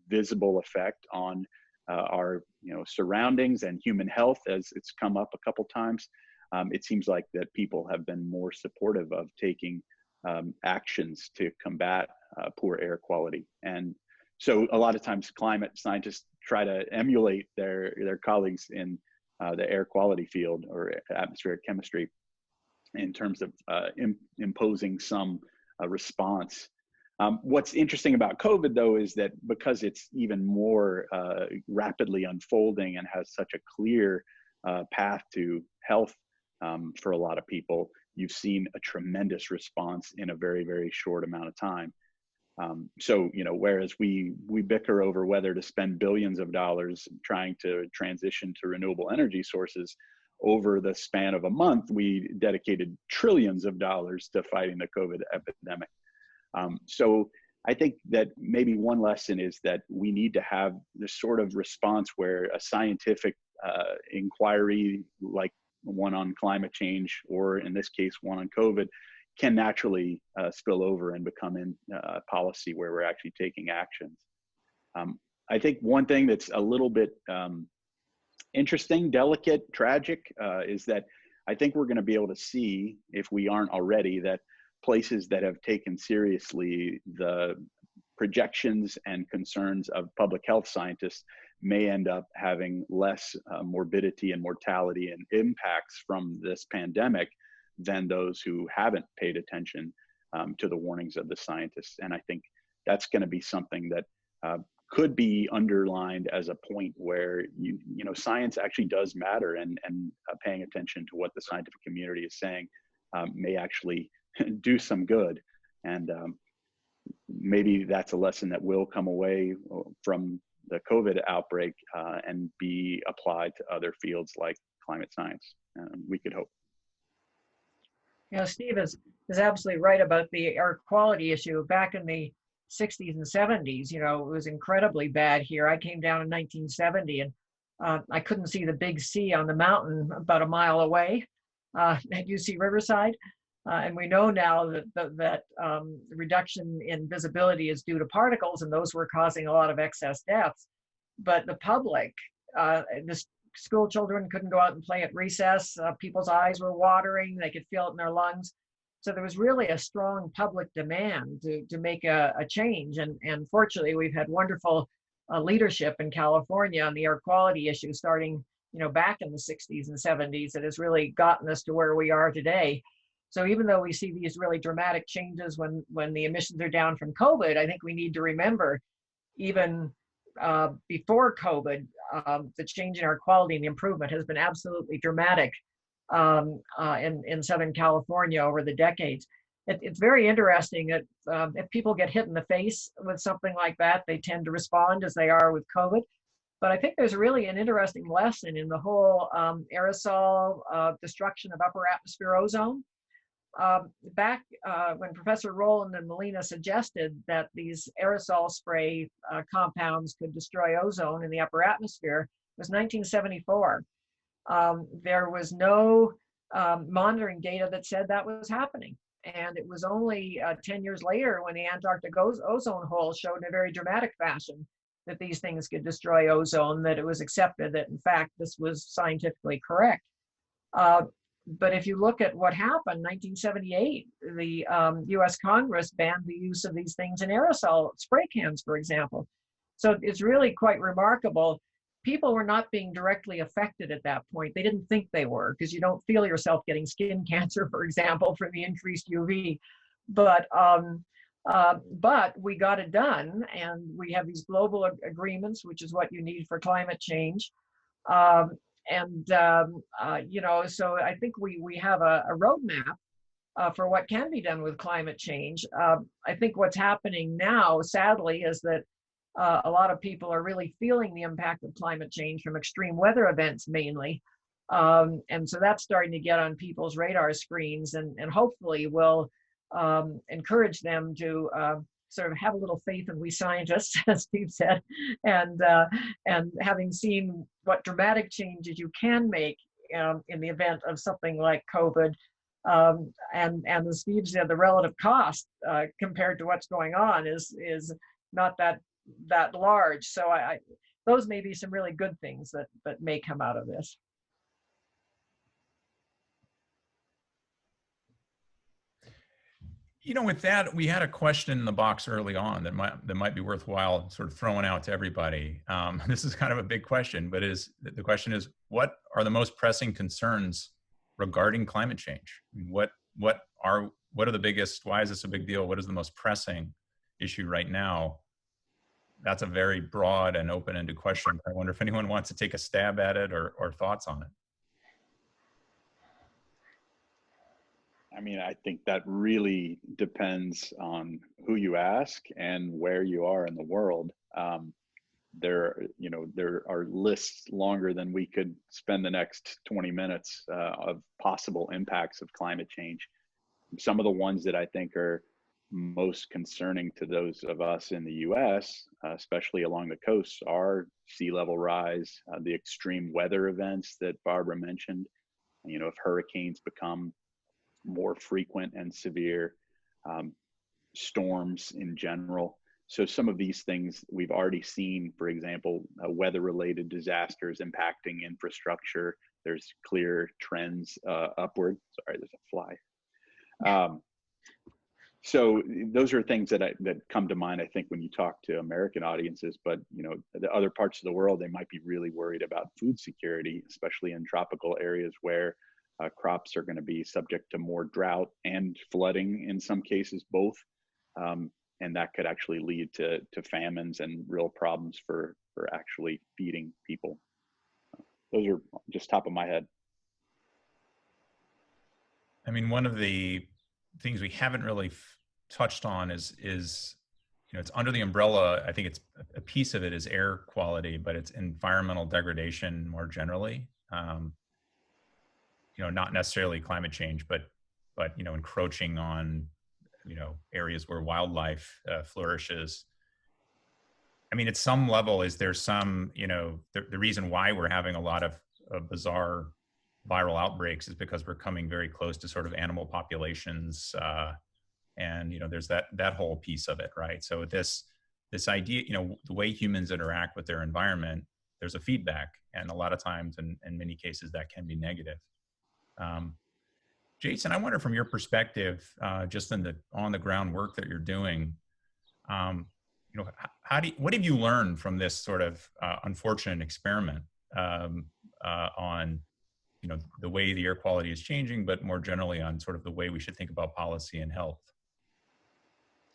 visible effect on our surroundings and human health, as it's come up a couple times. It seems like that people have been more supportive of taking actions to combat poor air quality. And so a lot of times climate scientists try to emulate their colleagues in the air quality field or atmospheric chemistry in terms of imposing some response. What's interesting about COVID, though, is that because it's even more rapidly unfolding and has such a clear path to health for a lot of people, you've seen a tremendous response in a very, very short amount of time. So, whereas we bicker over whether to spend billions of dollars trying to transition to renewable energy sources, over the span of a month, we dedicated trillions of dollars to fighting the COVID epidemic. So I think that maybe one lesson is that we need to have this sort of response where a scientific inquiry, like one on climate change, or in this case, one on COVID, can naturally spill over and become in policy where we're actually taking actions. I think one thing that's a little bit interesting, delicate, tragic, is that I think we're going to be able to see, if we aren't already, that places that have taken seriously the projections and concerns of public health scientists may end up having less morbidity and mortality and impacts from this pandemic than those who haven't paid attention to the warnings of the scientists. And I think that's going to be something that could be underlined as a point where science actually does matter, and paying attention to what the scientific community is saying may actually do some good. And maybe that's a lesson that will come away from the COVID outbreak and be applied to other fields like climate science. We could hope. Steve is absolutely right about the air quality issue. Back in the 60s and 70s, it was incredibly bad here. I came down in 1970 and I couldn't see the big C on the mountain about a mile away at UC Riverside. And we know now that the reduction in visibility is due to particles, and those were causing a lot of excess deaths. But the public, the school children couldn't go out and play at recess. People's eyes were watering. They could feel it in their lungs. So there was really a strong public demand to make a change. And fortunately, we've had wonderful leadership in California on the air quality issue starting back in the 60s and 70s that has really gotten us to where we are today. So even though we see these really dramatic changes when the emissions are down from COVID, I think we need to remember even before COVID, the change in air quality and the improvement has been absolutely dramatic in Southern California over the decades. It's very interesting that if people get hit in the face with something like that, they tend to respond as they are with COVID. But I think there's really an interesting lesson in the whole aerosol destruction of upper atmosphere ozone. Back when Professor Rowland and Molina suggested that these aerosol spray compounds could destroy ozone in the upper atmosphere, it was 1974. There was no monitoring data that said that was happening. And it was only 10 years later when the Antarctic ozone hole showed in a very dramatic fashion that these things could destroy ozone, that it was accepted that, in fact, this was scientifically correct. But if you look at what happened, 1978, the US Congress banned the use of these things in aerosol spray cans, for example. So it's really quite remarkable. People were not being directly affected at that point. They didn't think they were, because you don't feel yourself getting skin cancer, for example, from the increased UV. But we got it done, and we have these global agreements, which is what you need for climate change. So I think we have a roadmap for what can be done with climate change. I think what's happening now, sadly, is that a lot of people are really feeling the impact of climate change from extreme weather events mainly. And so that's starting to get on people's radar screens, and hopefully will encourage them to sort of have a little faith in we scientists, as Steve said, and having seen what dramatic changes you can make in the event of something like COVID, and as Steve said, the relative cost compared to what's going on is not that large. So those may be some really good things that may come out of this. With that, we had a question in the box early on that might be worthwhile sort of throwing out to everybody. This is kind of a big question, but the question is, what are the most pressing concerns regarding climate change? I mean, what are the biggest? Why is this a big deal? What is the most pressing issue right now? That's a very broad and open-ended question. I wonder if anyone wants to take a stab at it or thoughts on it. I mean, I think that really depends on who you ask and where you are in the world. There are lists longer than we could spend the next 20 minutes of possible impacts of climate change. Some of the ones that I think are most concerning to those of us in the US, especially along the coasts, are sea level rise, the extreme weather events that Barbara mentioned. If hurricanes become more frequent and severe, storms in general. So some of these things we've already seen, for example, weather-related disasters impacting infrastructure. There's clear trends upward. Sorry, there's a fly. So those are things that come to mind, I think, when you talk to American audiences. But the other parts of the world, they might be really worried about food security, especially in tropical areas where crops are going to be subject to more drought and flooding, in some cases both, and that could actually lead to famines and real problems for actually feeding people. Those are just top of my head. I mean, one of the things we haven't really touched on is it's under the umbrella. I think it's a piece of it is air quality, but it's environmental degradation more generally. Not necessarily climate change, but encroaching on areas where wildlife flourishes. I mean, at some level, is there some the reason why we're having a lot of bizarre viral outbreaks is because we're coming very close to sort of animal populations, and there's that whole piece of it, right? So this idea, the way humans interact with their environment, there's a feedback, and a lot of times, in many cases, that can be negative. Jason, I wonder from your perspective, just in the on the ground work that you're doing, what have you learned from this sort of unfortunate experiment on the way the air quality is changing, but more generally on sort of the way we should think about policy and health?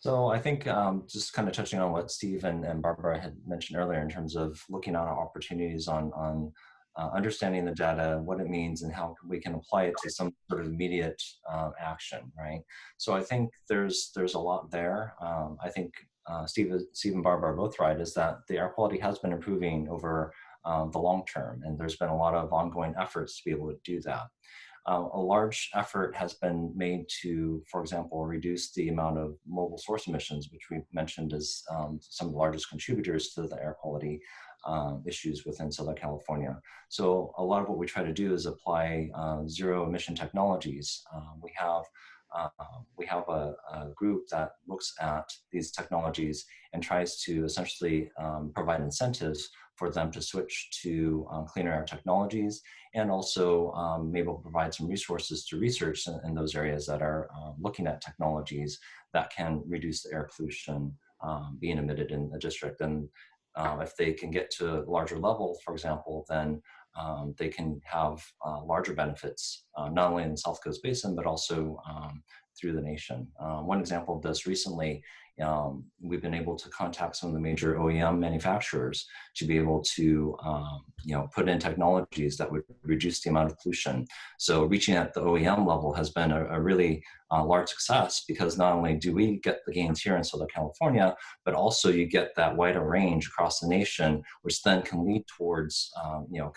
So I think just kind of touching on what Steve and Barbara had mentioned earlier in terms of looking at opportunities on understanding the data, what it means, and how we can apply it to some sort of immediate action, right? So I think there's a lot there. I think Steve and Barbara are both right, is that the air quality has been improving over the long term, and there's been a lot of ongoing efforts to be able to do that. A large effort has been made to, for example, reduce the amount of mobile source emissions, which we mentioned as some of the largest contributors to the air quality issues within Southern California. So a lot of what we try to do is apply zero emission technologies. We have a group that looks at these technologies and tries to essentially provide incentives for them to switch to cleaner air technologies, and also maybe provide some resources to research in those areas that are looking at technologies that can reduce the air pollution being emitted in the district. And if they can get to a larger level, for example, then they can have larger benefits, not only in the South Coast Basin, but also through the nation. One example of this recently, we've been able to contact some of the major OEM manufacturers to be able to put in technologies that would reduce the amount of pollution. So reaching at the OEM level has been a really large success, because not only do we get the gains here in Southern California, but also you get that wider range across the nation, which then can lead towards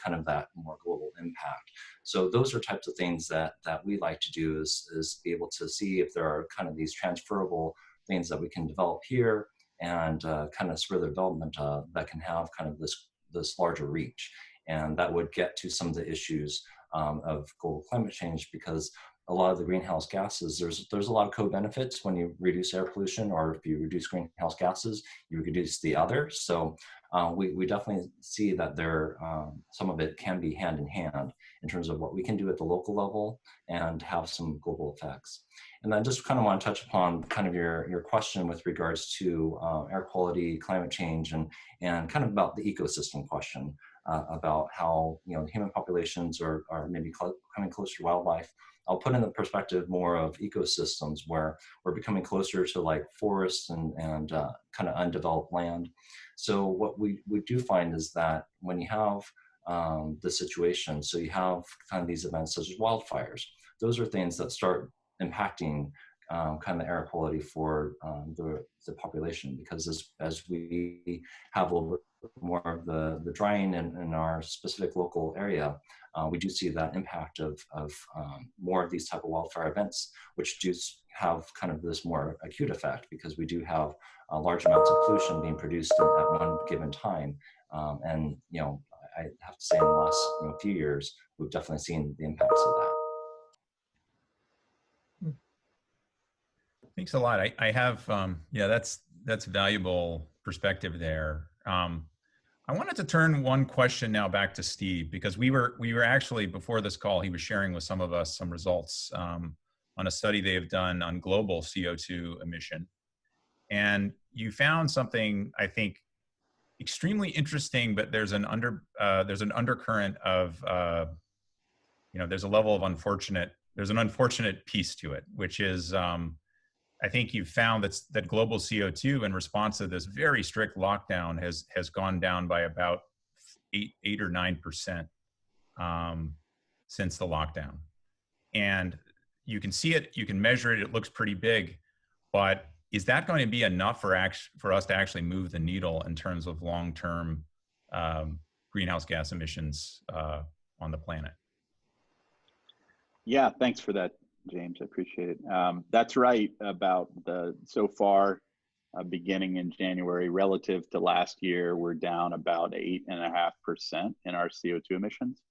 kind of that more global impact. So those are types of things that we like to do, is be able to see if there are kind of these transferable things that we can develop here, and kind of further development that can have kind of this larger reach. And that would get to some of the issues of global climate change, because a lot of the greenhouse gases, there's a lot of co-benefits when you reduce air pollution, or if you reduce greenhouse gases, you reduce the other. So we definitely see that there, some of it can be hand in hand in terms of what we can do at the local level and have some global effects. And I just kind of want to touch upon kind of your question with regards to air quality, climate change, and kind of about the ecosystem question about how human populations are maybe coming closer to wildlife. I'll put in the perspective more of ecosystems, where we're becoming closer to like forests and kind of undeveloped land. So what we do find is that when you have the situation, so you have kind of these events such as wildfires, those are things that start impacting kind of the air quality for the population, because as we have a little bit more of the drying in our specific local area, we do see that impact of more of these type of wildfire events, which do have kind of this more acute effect, because we do have large amounts of pollution being produced at one given time. And I have to say, in the last few years, we've definitely seen the impacts of that. Thanks a lot. I have, that's valuable perspective there. I wanted to turn one question now back to Steve, because we were actually, before this call, he was sharing with some of us some results on a study they have done on global CO2 emission. And you found something, I think, extremely interesting, but there's an undercurrent of, there's a level of there's an unfortunate piece to it, which is, I think you've found that global CO2 in response to this very strict lockdown has gone down by about 8 or 9% since the lockdown. And you can see it, you can measure it, it looks pretty big, but is that going to be enough for us to actually move the needle in terms of long-term greenhouse gas emissions on the planet? Yeah, thanks for that, James. I appreciate it. That's right about so far, beginning in January, relative to last year, we're down about 8.5% in our CO2 emissions.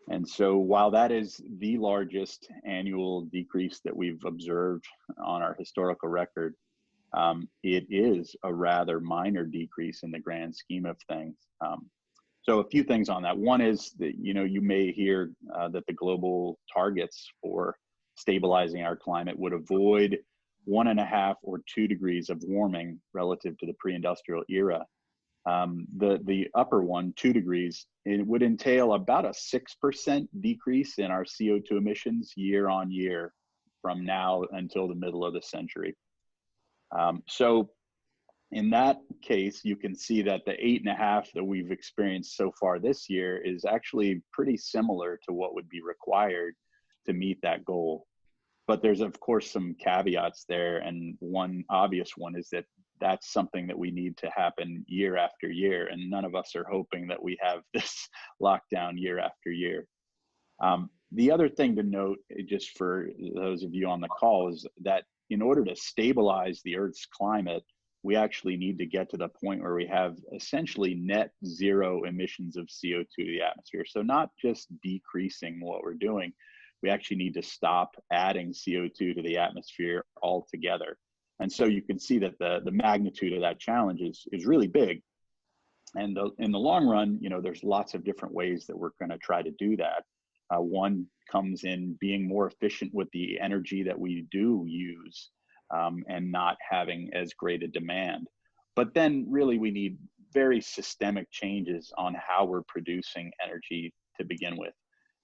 And so while that is the largest annual decrease that we've observed on our historical record, it is a rather minor decrease in the grand scheme of things. So a few things on that. One is that, you may hear that the global targets for stabilizing our climate would avoid 1.5 or 2 degrees of warming relative to the pre-industrial era. The upper one, 2 degrees, it would entail about a 6% decrease in our CO2 emissions year on year from now until the middle of the century. So in that case, you can see that the 8.5 that we've experienced so far this year is actually pretty similar to what would be required to meet that goal. But there's, of course, some caveats there. And one obvious one is that that's something that we need to happen year after year. And none of us are hoping that we have this lockdown year after year. The other thing to note, just for those of you on the call, is that in order to stabilize the Earth's climate, we actually need to get to the point where we have essentially net zero emissions of CO2 to the atmosphere. So not just decreasing what we're doing, we actually need to stop adding CO2 to the atmosphere altogether. And so you can see that the magnitude of that challenge is really big. And in the long run, there's lots of different ways that we're going to try to do that. One comes in being more efficient with the energy that we do use, and not having as great a demand. But then really we need very systemic changes on how we're producing energy to begin with.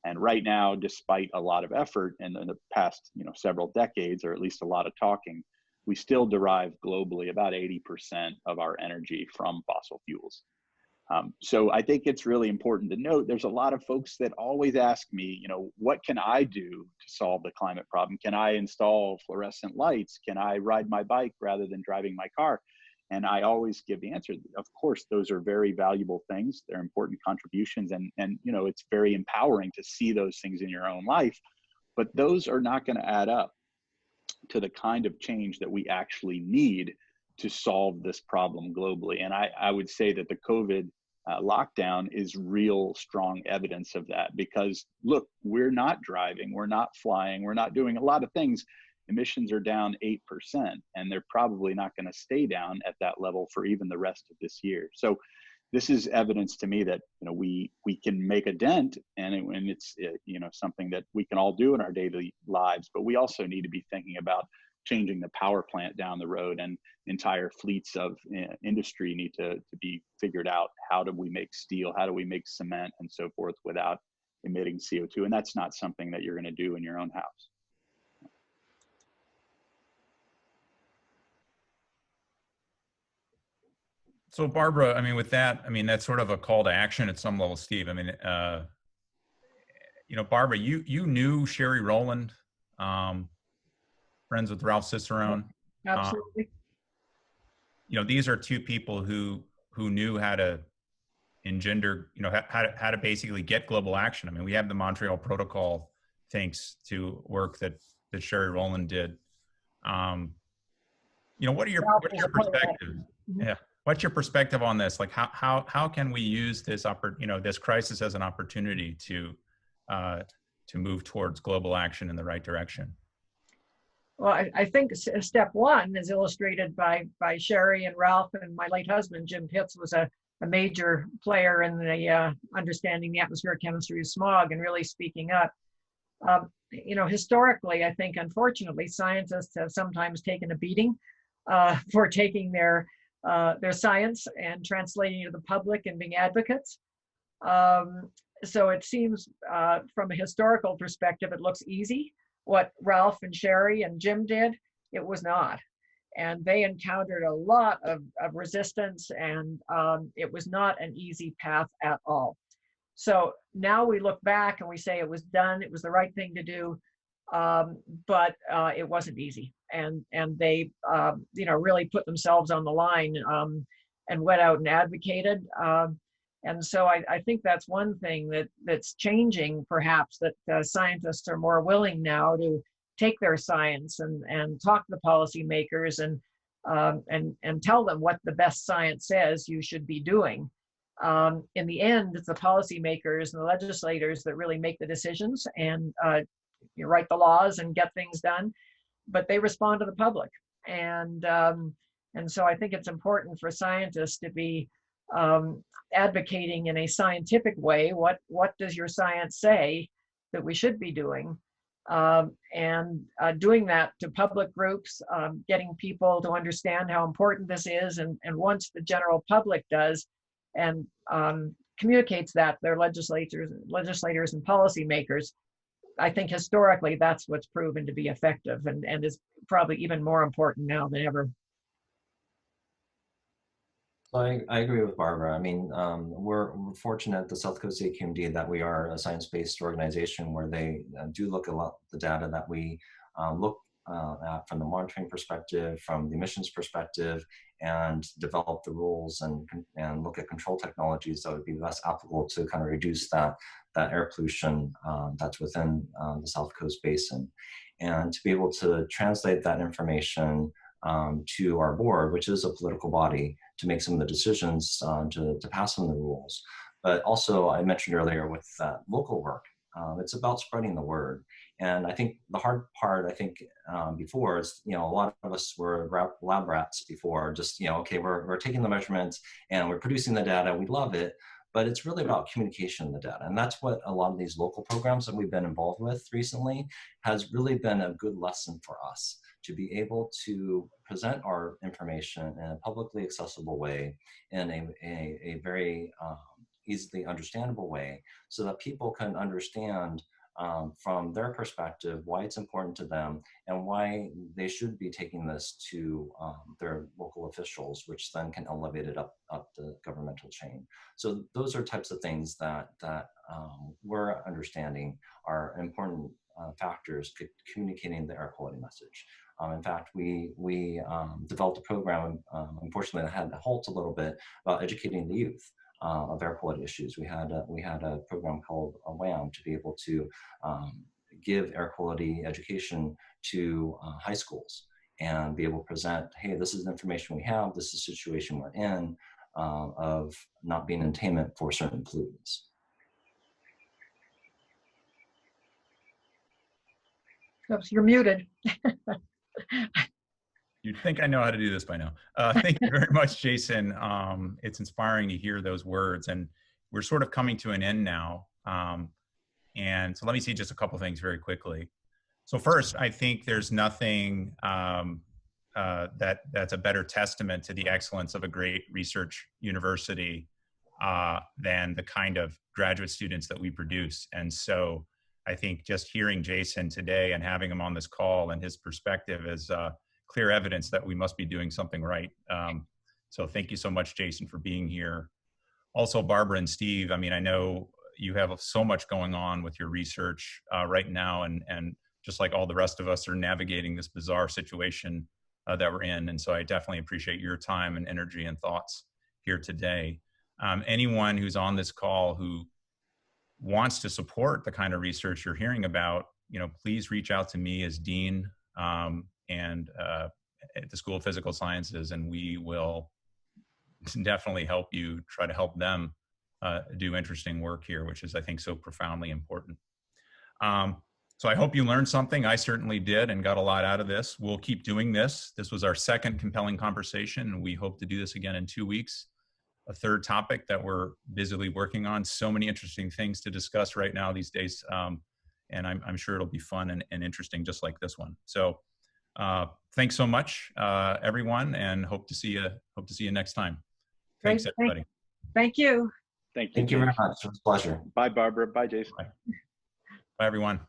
And right now, despite a lot of effort in the past several decades, or at least a lot of talking, we still derive globally about 80% of our energy from fossil fuels. So I think it's really important to note there's a lot of folks that always ask me, what can I do to solve the climate problem? Can I install fluorescent lights? Can I ride my bike rather than driving my car? And I always give the answer, of course, those are very valuable things. They're important contributions, and it's very empowering to see those things in your own life, but those are not going to add up to the kind of change that we actually need to solve this problem globally. And I would say that the COVID lockdown is real strong evidence of that, because look, we're not driving, we're not flying, we're not doing a lot of things. Emissions are down 8%, and they're probably not going to stay down at that level for even the rest of this year. So this is evidence to me that we can make a dent, and it's something that we can all do in our daily lives. But we also need to be thinking about changing the power plant down the road, and entire fleets of industry need to be figured out. How do we make steel? How do we make cement and so forth without emitting CO2? And that's not something that you're going to do in your own house. So Barbara, with that, that's sort of a call to action at some level, Steve. Barbara, you knew Sherry Rowland, friends with Ralph Cicerone. Absolutely. These are two people who knew how to engender, how to basically get global action. We have the Montreal Protocol thanks to work that Sherry Rowland did. What's your perspective? Yeah. What's your perspective on this? Like, how can we use this this crisis as an opportunity to move towards global action in the right direction? Well, I think step one is illustrated by Sherry and Ralph, and my late husband, Jim Pitts, was a major player in the understanding the atmospheric chemistry of smog and really speaking up. Historically, I think, unfortunately, scientists have sometimes taken a beating for taking their science and translating it to the public and being advocates. So it seems from a historical perspective, it looks easy. What Ralph and Sherry and Jim did, it was not. And they encountered a lot of resistance, and it was not an easy path at all. So now we look back and we say it was done, it was the right thing to do. but it wasn't easy. And they, really put themselves on the line and went out and advocated. And so I think that's one thing that's changing, perhaps, that scientists are more willing now to take their science and talk to the policymakers and tell them what the best science says you should be doing. In the end, it's the policymakers and the legislators that really make the decisions and you write the laws and get things done, but they respond to the public. And so I think it's important for scientists to be advocating in a scientific way. What does your science say that we should be doing? And doing that to public groups, getting people to understand how important this is. And once the general public does and communicates that to their legislators and policymakers, I think historically that's what's proven to be effective and is probably even more important now than ever. So I agree with Barbara. I mean, we're fortunate at the South Coast AQMD that we are a science-based organization where they do look a lot at the data that we look at from the monitoring perspective, from the emissions perspective, and develop the rules and look at control technologies that would be less applicable to kind of reduce that air pollution that's within the South Coast Basin. And to be able to translate that information to our board, which is a political body, to make some of the decisions to pass some of the rules. But also, I mentioned earlier with that local work, it's about spreading the word. And I think the hard part, before is, a lot of us were lab rats before, just, okay, we're taking the measurements and we're producing the data, we love it, but it's really about communication of the data. And that's what a lot of these local programs that we've been involved with recently has really been a good lesson for us, to be able to present our information in a publicly accessible way, in a very easily understandable way, so that people can understand from their perspective why it's important to them and why they should be taking this to their local officials, which then can elevate it up the governmental chain. So those are types of things that we're understanding are important factors communicating the air quality message. In fact, we developed a program, unfortunately, that had to halt a little bit, about educating the youth of air quality issues. We had a program called WHAM to be able to give air quality education to high schools and be able to present, hey, this is the information we have, this is the situation we're in, of not being in attainment for certain pollutants. Oops, you're muted. You'd think I know how to do this by now. Thank you very much, Jason. It's inspiring to hear those words, and we're sort of coming to an end now. And so let me see just a couple things very quickly. So first, I think there's nothing that's a better testament to the excellence of a great research university than the kind of graduate students that we produce. And so I think just hearing Jason today and having him on this call and his perspective is clear evidence that we must be doing something right. So thank you so much, Jason, for being here. Also, Barbara and Steve, I mean, I know you have so much going on with your research right now, and just like all the rest of us are navigating this bizarre situation that we're in. And so I definitely appreciate your time and energy and thoughts here today. Anyone who's on this call who wants to support the kind of research you're hearing about, please reach out to me as Dean and at the School of Physical Sciences, and we will definitely help you try to help them do interesting work here, which is, I think, so profoundly important. So I hope you learned something. I certainly did and got a lot out of this. We'll keep doing this. This was our second compelling conversation, and we hope to do this again in 2 weeks. A third topic that we're busily working on. So many interesting things to discuss right now these days, and I'm sure it'll be fun and interesting, just like this one. So thanks so much, everyone, and hope to see you next time. Thanks, everybody. Thank you. Thank you. Thank you very much. It was a pleasure. Bye, Barbara. Bye, Jason. Bye, everyone.